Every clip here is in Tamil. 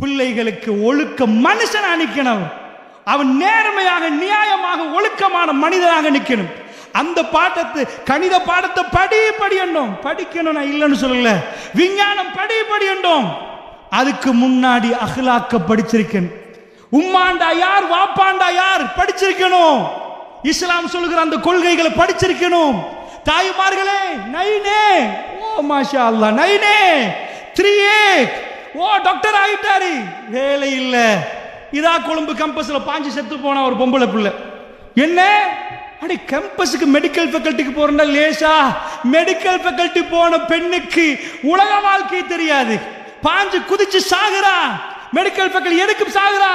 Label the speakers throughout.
Speaker 1: பிள்ளைகளுக்கு ஒழுக்க மனுஷனா நிக்கணும். அவன் நேர்மையாக நியாயமாக ஒழுக்கமான மனிதனாக நிக்கணும். அந்த பாடத்தை கணித பாடத்தை படி என்றோம். படிக்கணும் நான் இல்லைன்னு சொல்லல. விஞ்ஞானம் படி என்றோம். அதுக்கு முன்னாடி அஹ்லாக்க படிச்சிருக்கேன். உம்மாண்டா யார் வாப்பாண்டா யார் படிச்சிருக்கணும். இஸ்லாம் சொல்லுகிற அந்த கொள்கைகளை படிச்சிருக்கணும். தாய்மார்களே, நைனே ஓ மாஷா அல்லாஹ், நைனே 3A ஓ டாக்டர் ஆகிட்டாரு, வேலை இல்ல. இதா கொழும்பு கேம்பஸ்ல பாஞ்சு செத்து போன ஒரு பொம்பளை பிள்ளை. என்ன அடி கேம்பஸுக்கு மெடிக்கல் ஃபேக்கல்ட்டிக்கு போறா லேசா? மெடிக்கல் ஃபேக்கல்ட்டி போன பெண்ணுக்கு உலக வாழ்க்கை தெரியாது. பாஞ்சு குதிச்சு சாகுறா. மெடிக்கல் ஃபேக்கல்ட்டி எதுக்கு சாகுறா?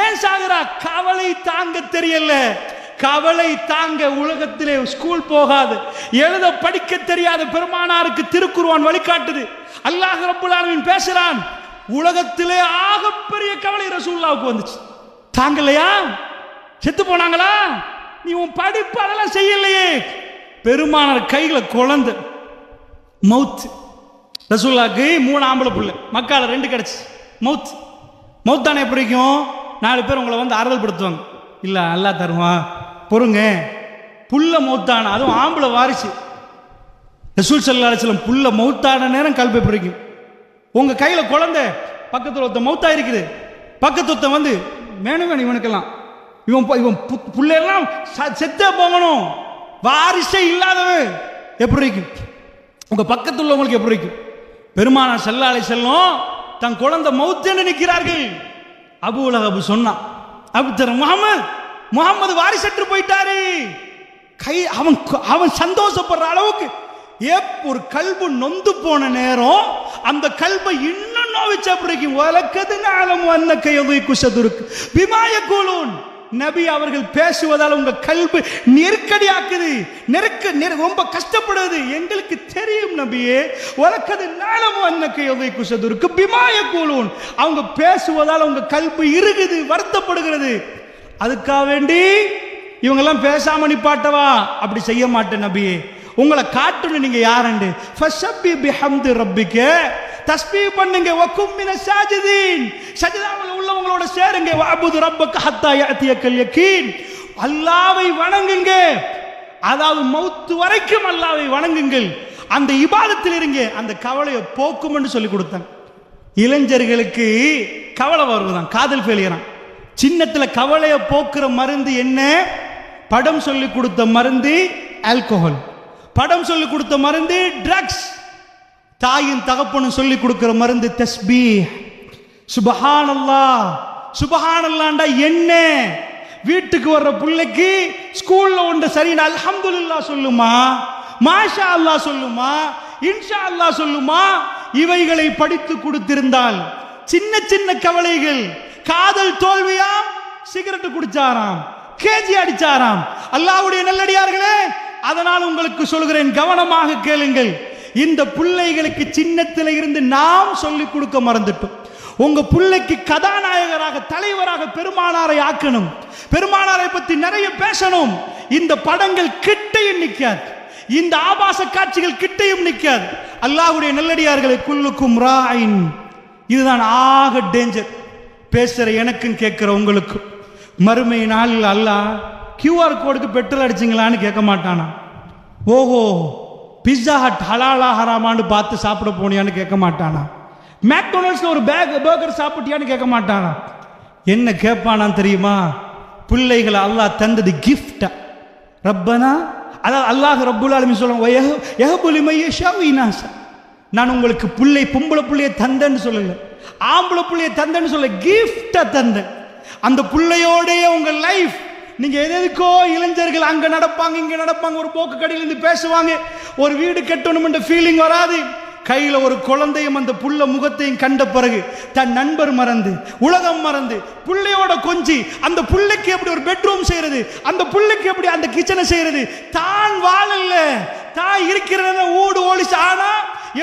Speaker 1: ஏன் சாகுறா? கவலை தாங்க தெரியல. கவலை தாங்க உலகத்திலே ஸ்கூல் போகாது, எழுத படிக்க தெரியாத பெருமானாருக்கு திருக்குர்ஆன் வழிகாட்டுது. அல்லாஹ் ரப்பல் ஆலமீன் பேசுறான். உலகத்திலே ஆகப்பெரிய கவலை ரசூலுல்லாஹ்வுக்கு வந்துச்சு. தாங்கலையா? செத்து போனாங்களா? நீ உன் படிப்பு அதெல்லாம் செய்யலையே. பெருமானார் கையில குழந்தை மவுத். ரசூலுல்லாஹ்க்கு 3 ஆம்பளை புள்ள, மக்கால 2 கிடைச்சு. மவுத் மவுத்தானே பிடிக்கும். 4 பேர் உங்களை வந்து ஆறுதல் படுத்துவாங்க. இல்ல அல்லாஹ் தருவான் பொறுங்க. புள்ள மௌத்தான, அதுவும் ஆம்பளை வாரிசு. ரசூல் ஸல்லல்லாஹு அலைஹி வஸல்லம் புள்ள மௌத்தான நேரம் கல்பை பிடிக்கும். உங்க கையில குழந்தை, பக்கத்துல ஒருத்த மௌத்தா இருக்குது, பக்கத்து ஒருத்த வந்து வேணும் இவனுக்கெல்லாம் இவன் புள்ளையெல்லாம் செத்தே போகணும், வாரிசே இல்லாதவன் எப்படி இருக்கும்? உங்க பக்கத்துல உள்ளவங்களுக்கு எப்படி இருக்கும்? பெருமானார் ஸல்லல்லாஹு அலைஹி வஸல்லம் தன் குழந்தை மௌத்துன்னு நிற்கிறார்கள். அபூ லஹப் சொன்னான், அபுத்தர் முகமது வாரிசற்று போயிட்டாரு. அவன் சந்தோஷப்படுற அளவுக்கு ஒரு கல்பு நொந்து போன நேரம் அந்த கல்பை இன்னும் நோவிச்சா பிடிக்கும். வலக்கது நாலம் வந்த கையொதுக்கு சதுருக்கு பிமாயக்கூலூன். நபி அவர்கள் பேசுவதால் உங்க கல்பு நெருக்கடியாக்குது, ரொம்ப கஷ்டப்படுது. எங்களுக்கு தெரியும் நபியே, வலக்கது நாலம் வந்த கையொதுக்கு சதுருக்கு பிமாயக்கூலூன். அவங்க பேசுவதால் உங்க கல்பு இருக்குது, வருத்தப்படுகிறது. அதுக்காக வேண்டி இவங்கெல்லாம் பேசாம நிப்பாட்டவா? அப்படி செய்ய மாட்டேன் நபியே. உங்களை காட்டணும் நீங்க யாருண்டு. ஃபஸப்பி பிஹம்தி ரப்பிக, தஸ்பீஹ் பண்ணுங்க. வகும் மினஸ் சாஜிதீன், சஜதாவில் உள்ளவங்களோட சேருங்க. வஅபுது ரப்பக ஹத்தா யஅதியக்கல் யகீன், அல்லாஹ்வை வணங்குங்க. அதாவது மௌத் வரைக்கும் அல்லாஹ்வை வணங்குங்கள். அந்த இபாதத்தில் இருங்க. அந்த கவலையை போக்கும்னு சொல்லி கொடுத்தாங்க. இளைஞர்களுக்கு கவலை வருவதான், காதல் ஃபெயிலியரான். சின்னத்துல கவலையை போக்குற மருந்து என்ன? படம் சொல்லி கொடுத்த மருந்து ஆல்கஹால், படம் சொல்லி கொடுத்த மருந்து ட்ரக்ஸ், தாயின் தகப்பனும் சொல்லி கொடுக்கிற மருந்து தஸ்பீஹ். சுபஹானல்லாஹ். சுபஹானல்லாஹ்டா என்ன? வீட்டுக்கு வர்ற பிள்ளைக்கு ஸ்கூல்ல ஒன்று சரி அல்ஹம்துலில்லாஹ் சொல்லுமா, மாஷா அல்லாஹ் சொல்லுமா, இன்ஷா அல்லாஹ் சொல்லுமா, இவைகளை படித்து கொடுத்திருந்தால் சின்ன சின்ன கவலைகள். காதல் தோல்வியாம், சிகரெட் குடிச்சாராம், கேஜி அடிச்சாராம். அல்லாஹ்வுடைய நல்லடியார்களே, அதனால் உங்களுக்கு சொல்கிறேன், கவனமாக கேளுங்கள். இந்த பிள்ளைகளுக்கு சின்னத்தில் இருந்து நாம் சொல்லிக் கொடுக்க மறந்துட்டோம். உங்க பிள்ளைக்கு கதாநாயகராக, தலைவராக பெருமானாரை ஆக்கணும். பெருமானாரை பத்தி நிறைய பேசணும். இந்த படங்கள் கிட்டையும் நிற்காது, இந்த ஆபாச காட்சிகள் கிட்டையும் நிற்காது. அல்லாஹ்வுடைய நல்லடியார்களை, குல்லுக்கும் ராயின். இதுதான் ஆக டேஞ்சர். பேசுற எனக்கும் கேட்கிற உங்களுக்கு, மறுமை நாளில் அல்லாஹ் QR கோடுக்கு பெட்ரோல் அடிச்சிங்களான்னு கேட்க மாட்டானா? ஓஹோ பிஸ்ஸா ஹட் ஹலாலா ஹராமான்னு பார்த்து சாப்பிட போனியான்னு கேட்க மாட்டானா? மேக்டொனால்ட்ஸ்ல ஒரு பர்கர் சாப்பிட்டியான்னு கேட்க மாட்டானா? என்ன கேட்பானான்னு தெரியுமா? பிள்ளைகளை அல்லாஹ் தந்தது கிஃப்டா. ரப்பனா, அதாவது அல்லாஹ் ரப்புல் ஆலமீன் சொல்லுவாங்க, நான் உங்களுக்கு பிள்ளை பொம்பளை பிள்ளையை தந்தேன்னு சொல்லல, ஆம்பளை பிள்ளையை தந்தேன்னு சொல்ல, கிஃப்டா தந்தேன். அந்த பிள்ளையோடைய உங்க லைஃப். நீங்க எதுக்கோ இளைஞர்கள் அங்க நடப்பாங்க, இங்க நடப்பாங்க, ஒரு போக்கு கடையில இருந்து பேசுவாங்க, ஒரு வீடு கட்டணும் என்ற ஃபீலிங் வராது. கையில ஒரு குழந்தையும் அந்த புள்ள முகத்தையும் கண்ட பிறகு தன் நண்பர் மறந்து, உலகம் மறந்து, புள்ளையோட கொஞ்சி, அந்த புள்ளைக்கு எப்படி ஒரு பெட்ரூம் செய்யறது, அந்த புள்ளைக்கு எப்படி அந்த கிச்சனை செய்யறது, தான் வாழல, தான் இருக்கிறத ஊடு ஓடிச்சு. ஆனா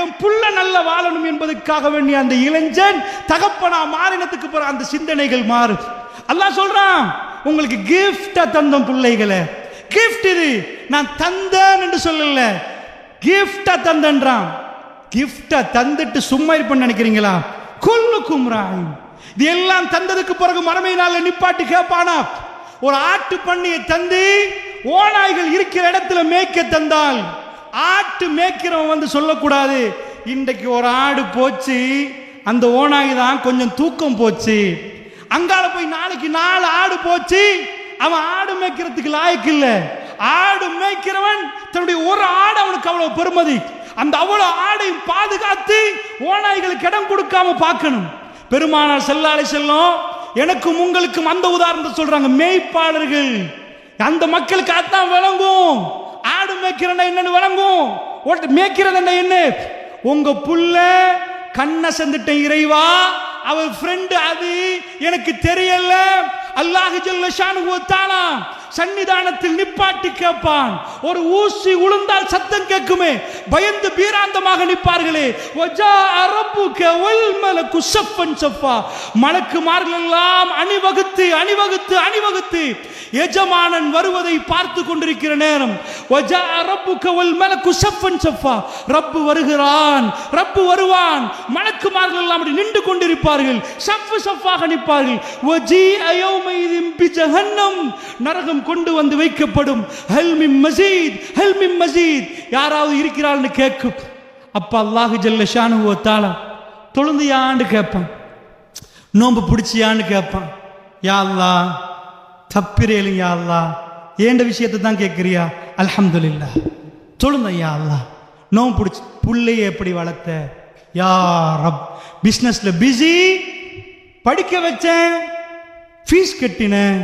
Speaker 1: என் புள்ள நல்ல வாழணும் என்பதற்காக வேண்டிய அந்த இளைஞன் தகப்பனா மாறினத்துக்கு பிறகு அந்த சிந்தனைகள் மாறும். அல்லாஹ் சொல்றான், உங்களுக்கு கிஃப்டா தந்தோம் பிள்ளைகளை. கிஃப்ட் இது, நான் தந்தேன் என்று சொல்லல, கிஃப்டா தந்தன்றான். கிஃப்டா தந்துட்டு சும்மா இருப்பேன்னு நினைக்கிறீங்களா? குல்லுக்கும் ராயின். இது எல்லாம் தந்ததுக்கு பிறகு மறுமை நாள்ல நிப்பாட்டி கேட்பானா? ஒரு ஆட்டு பண்ணையை தந்து ஓநாய்கள் இருக்கிற இடத்துல மேய்க்க தந்தால் ஆட்டு மேய்க்கிறவன் வந்து சொல்லக்கூடாது, இன்றைக்கு ஒரு ஆடு போச்சு, அந்த ஓநாய் தான் கொஞ்சம் தூக்கம் போச்சு. அங்கால போய் நாளைக்கு 4 ஆடு போச்சு, அவன் ஆடு மேய்க்கிறதுக்கு லாய்க்கு இல்ல. ஆடு மேய்க்கிறவன் தன்னுடைய ஒரு ஆடு அவனுக்கு அவ்வளவு பெருமதி. அந்த அவ்வளவு ஆடையும் பாதுகாத்து ஓநாய்களுக்கு இடம் கொடுக்காம பார்க்கணும். பெருமானார் ஸல்லல்லாஹு அலைஹி வஸல்லம் எனக்கும் உங்களுக்கும் அந்த உதாரணத்தை சொல்றாங்க. மேய்ப்பாளர்கள் அந்த மக்களுக்கு அதான் விளங்கும். ஆடு மேய்க்கிறதா என்னன்னு விளங்கும். மேய்க்கிறதா என்ன? உங்க புள்ள கண்ணை சந்திட்ட இறைவா, அவர் ஃப்ரெண்ட் அது எனக்கு தெரியல. அல்லாஹ் ஜல்ல ஷானுஹு வ தஆலா சன்னிதானத்தில் நிப்பாட்டி கேட்பான். ஒரு ஊசி உளுந்தால் சத்தம் கேட்குமே, பயந்து பீராந்தமாக நிற்பார்களே. வஜாஅ ரப்புக வல் மலக்கு ஸஃபன் ஸஃபா, மலக்குமார்கள் எல்லாம் அணிவகுத்து அணிவகுத்து அணிவகுத்து எஜமானன் வருவதை பார்த்து கொண்டிருக்கிற நேரம், வஜாஅ ரப்புக வல் மலக்கு ஸஃபன் ஸஃபா, ரப்பு வருகிறான், ரப்பு வருவான். மலக்குமார்கள் எல்லாம் அப்படி நின்று கொண்டிருப்பார்கள், ஸஃப் ஸஃபாக நிற்பார்கள். வஜீஅ யௌமைதின் பிஜஹன்னம், நரகம் கொண்டு வந்து வைக்கப்படும். ஹல் மின் மஸீத், ஹல் மின் மஸீத், யாராவது இருக்கிறாள்னு கேட்கும். அப்ப அல்லாஹ் ஜல்ல ஷானுஹு வ தஆலா தொழுந்தியான்னு கேட்பான், நோன்பு பிடிச்சியான்னு கேட்பான். யா அல்லாஹ் தப்பிரேலும், யா அல்லாஹ் ஏண்ட விஷயத்தை தான் கேட்கிறியா? அல்ஹம்துலில்லாஹ். தொழுந்த யா அல்லாஹ், நோன்பு பிடிச்சி. புள்ளையை எப்படி வளர்த்த? யா ரப், பிசினஸ்ல பிஸி, படிக்க வச்சேன், ஃபீஸ் கட்டினேன்,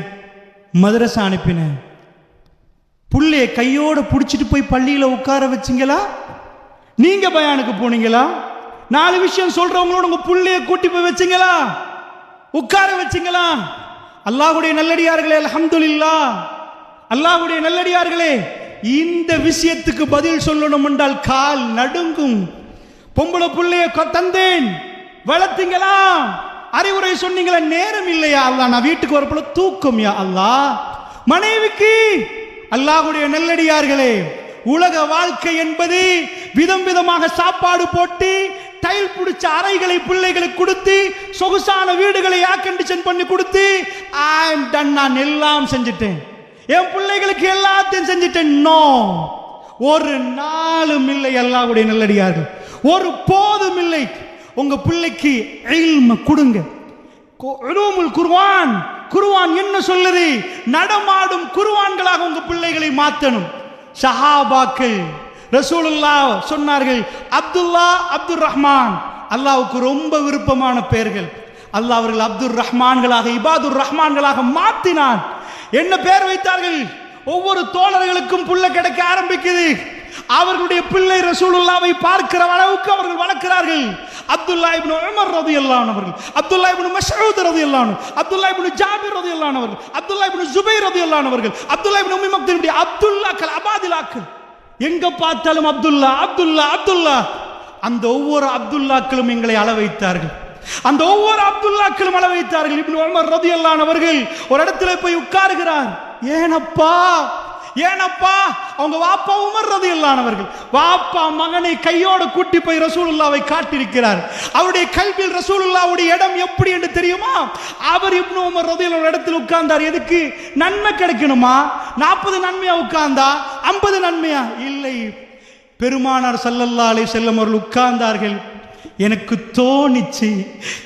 Speaker 1: மதரசா அனுப்பினேன். புள்ளைய கையோட பிடிச்சிட்டு போய் பள்ளியில உட்கார வச்சிங்களா? நீங்க பயானுக்கு போனீங்களா? 4 விஷயம் சொல்றவங்களோட உங்க புள்ளைய கூட்டி போய் வச்சிங்களா? உட்கார வச்சிங்களா? அல்லாஹ்வுடைய நல்லடியார்களே, அல்ஹம்துலில்லாஹ், அல்லாஹ்வுடைய நல்லடியார்களே, இந்த விஷயத்துக்கு பதில் சொல்லணும் என்றால் கால் நடுங்கும். பொம்பளை புள்ளைய தந்தேன், வளர்த்தீங்களா? அறிவுரை சொன்னீங்களா? நேரம் இல்லையா அல்லாஹ், நான் வீட்டுக்கு வரப்போல தூக்கம் யா அல்லாஹ். மனைவிக்கு, அல்லாஹ்வுடைய நல்லடியார்களே, உலக வாழ்க்கை என்பது விதம் விதமாக சாப்பாடு போட்டு டைல் பிடிச்ச அறைகளை பிள்ளைகளுக்கு கொடுத்து சொகுசான வீடுகளை ஏர் கண்டிஷன் பண்ணி கொடுத்து ஐ அம் டன், நான் எல்லாம் செஞ்சிட்டேன், என் பிள்ளைகளுக்கு எல்லாத்தையும் செஞ்சிட்டேன். நோ, ஒரு நாளும் இல்லை அல்லாஹ்வுடைய நல்லடியார்கள், ஒரு போதும் இல்லை. உங்க பிள்ளைக்கு இல்ம கொடுங்க. உலூமுல் குர்ஆன், குர்ஆன் என்ன சொல்லுது? நடமாடும் குர்ஆன்களாக உங்க பிள்ளைகளை மாற்றணும். சஹாபாக்கள் ரசூலுல்லாஹ் சொன்னார்கள், அப்துல்லா, அப்துர் ரஹ்மான், அல்லாஹ்வுக்கு ரொம்ப விருப்பமான பெயர்கள். அல்லாஹ் அவர்கள் அப்துர் ரஹ்மான்களாக, இபாதுர் ரஹ்மான்களாக மாற்றினான். என்ன பெயர் வைத்தார்கள்? ஒவ்வொரு தோழர்களுக்கும் புள்ள கிடைக்க ஆரம்பிக்குது. அவர்களுடைய பிள்ளை ரசூலுல்லாவை பார்க்கிற அளவுக்கு அவர்கள் வளர்க்கிறார்கள். அப்துல்லா இப்னு உமர் ரலியல்லாஹு அன்ஹு அவர்கள், அப்துல்லா இப்னு மஸ்ஊத் ரலியல்லாஹு அன்ஹு, அப்துல்லா இப்னு ஜாபிர் ரலியல்லாஹு அன்ஹு அவர்கள், அப்துல்லா இப்னு ஜுபைர் ரலியல்லாஹு அன்ஹு அவர்கள், அப்துல்லா இப்னு உம்மி மக்தூம், இப்படி அப்துல்லாக்கள், அபாதிலாக்கள், எங்க பார்த்தாலும் அப்துல்லா அப்துல்லா அப்துல்லா. அந்த ஒவ்வொரு அப்துல்லாக்களும் எங்களை அள வைத்தார்கள். அந்த ஒவ்வொரு அப்துல்லாக்களும் அள வைத்தார்கள். இப்னு உமர் ரலியல்லாஹு அன்ஹு அவர்கள் ஒரு இடத்துல போய் உட்காருகிறார். ஏனப்பா, ஏனப்பா? அவங்க வாப்பா உமர் ரலியல்லாஹு அன்ஹு அவர்கள், வாப்பா மகனை கையோடு கூட்டி போய் ரசூலுல்லாவை காட்டியிருக்கிறார். அவருடைய கல்வியில் ரசூலுல்லாவுடைய இடம் எப்படி என்று தெரியுமா? அவர் இப்னு உமர் ரலியல்லாஹு அன்ஹு இடத்தில் உட்கார்ந்தார். எதுக்கு? நன்மை கிடைக்கணுமா? 40 நன்மையா உட்கார்ந்தா 50 நன்மையா? இல்லை. பெருமானார் ஸல்லல்லாஹு அலைஹி வஸல்லம் அவர்கள் உட்கார்ந்தார்கள். எனக்கு தோணிச்சு,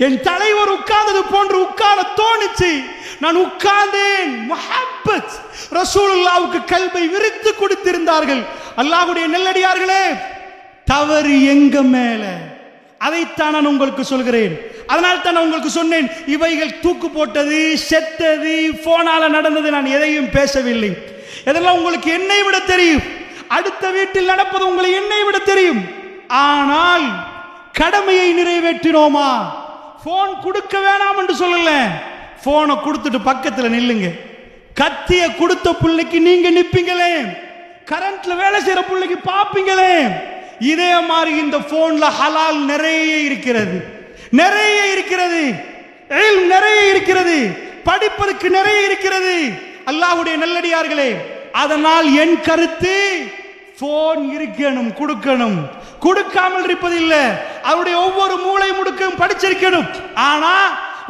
Speaker 1: என் தலைவர் உட்கார்ந்தது போன்று உட்கார தோணிச்சு. நான் உட்கார்ந்தேன். முஹப்பத், ரசூலுல்லாஹ்வுக்கு கல்வை விரித்து கொடுத்திருந்தார்கள். அல்லாஹ்வுடைய நல்லடியார்களே, தவறு எங்க மேல? அதைத்தான் நான் உங்களுக்கு சொல்கிறேன். அதனால் தான் நான் உங்களுக்கு சொன்னேன், இவைகள் தூக்கு போட்டது, செத்தது, போனால நடந்தது, நான் எதையும் பேசவில்லை. இதெல்லாம் உங்களுக்கு என்னை விட தெரியும். அடுத்த வீட்டில் நடப்பது உங்களை என்னை விட தெரியும். ஆனால் கடமையை நிறைவேற்றினோமா? போன் கொடுக்க வேணாம் என்று சொல்லல, போனை கொடுத்துட்டு பக்கத்தில் நில்லுங்க. கத்திய கொடுத்த பிள்ளைக்கு நீங்க நிப்பீங்களே, கரண்ட்ல வேலை செய்யற பிள்ளைக்கு பாப்பீங்களே. இதே மாதிரி இந்த போன்ல ஹலால் நிறைய இருக்கிறது, நிறைய இருக்கிறது, நிறைய இருக்கிறது, படிப்பதற்கு நிறைய இருக்கிறது. அல்லாஹ்வுடைய நல்லடியார்களே, அதனால் என் கருத்து, போன் இருக்கணும், கொடுக்கணும். கொடுக்காமல் இருப்பதில்லை. அவருடைய ஒவ்வொரு மூளை முடுக்கும் படிச்சிருக்கணும். ஆனா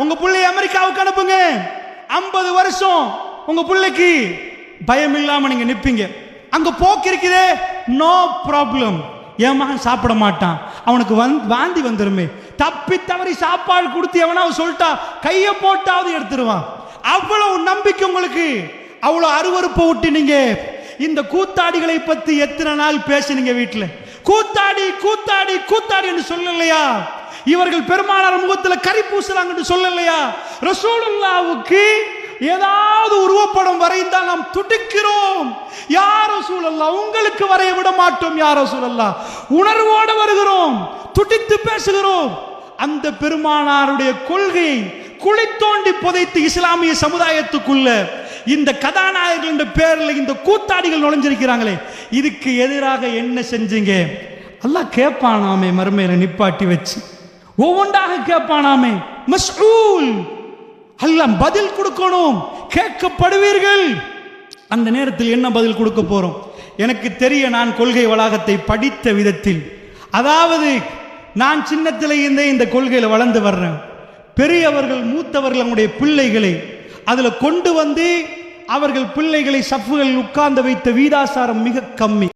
Speaker 1: உங்க பிள்ளை அமெரிக்காவுக்கு அனுப்புங்க, 50 வருஷம் உங்க பிள்ளைக்கு பயம் இல்லாம நீங்க நிப்பீங்க. அங்க போக்கு இருக்குதே, நோ ப்ராப்ளம். என் மகன் சாப்பிட மாட்டான், அவனுக்கு வாந்தி வந்துருமே, தப்பி தவறி சாப்பாடு கொடுத்து எவனாவது சொல்லிட்டா கையை போட்டாவது எடுத்துருவான். அவ்வளவு நம்பிக்கை உங்களுக்கு, அவ்வளவு அருவருப்பை விட்டு நீங்க இந்த கூத்தாடிகளை பத்தி எத்தனை நாள் பேசுனீங்க வீட்டுல? கூத்தாடி கூத்தாடி கூத்தாடி என்று சொல்லலையா? இவர்கள் பெருமானார் முகத்தில் கரி பூசுறாங்க சொல்லலையா? ரசூலுல்லாஹ்வுக்கு ஏதாவது உருவப்படம் வரைந்தால் நாம் துடிக்கிறோம். யா ரசூலல்லாஹ், உங்களுக்கு வரைய விட மாட்டோம் யா ரசூலல்லாஹ். உணர்வோடு வருகிறோம், துடித்து பேசுகிறோம். அந்த பெருமானாருடைய கொள்கை குழி தோண்டி புதைத்து இஸ்லாமிய சமுதாயத்துக்குள்ள இந்த கதாநாயகர்கள் என்ற பேரில் இந்த கூத்தாடிகள் நுழைஞ்சிருக்கிறாங்களே, இதுக்கு எதிராக என்ன செஞ்சீங்க? அல்லாஹ் கேட்பானாமே, மறுமையில நிப்பாட்டி வச்சு ஒவ்வொன்றாக கேட்பானாமே. மஸ்ஊல், அல்லாஹ் பதில் கொடுக்கணும், கேட்கப்படுவீர்கள். அந்த நேரத்தில் என்ன பதில் கொடுக்க போறோம்? எனக்கு தெரிய, நான் கொள்கை வளாகத்தை படித்த விதத்தில், அதாவது நான் சின்னத்திலே இருந்தே இந்த கொள்கையில வளர்ந்து வர்றேன். பெரியவர்கள் மூத்தவர்கள் நம்முடைய பிள்ளைகளை அதுல கொண்டு வந்து அவர்கள் பிள்ளைகளை சஃப்புகளில் உட்கார்ந்து வைத்த வீதாசாரம் மிக கம்மி.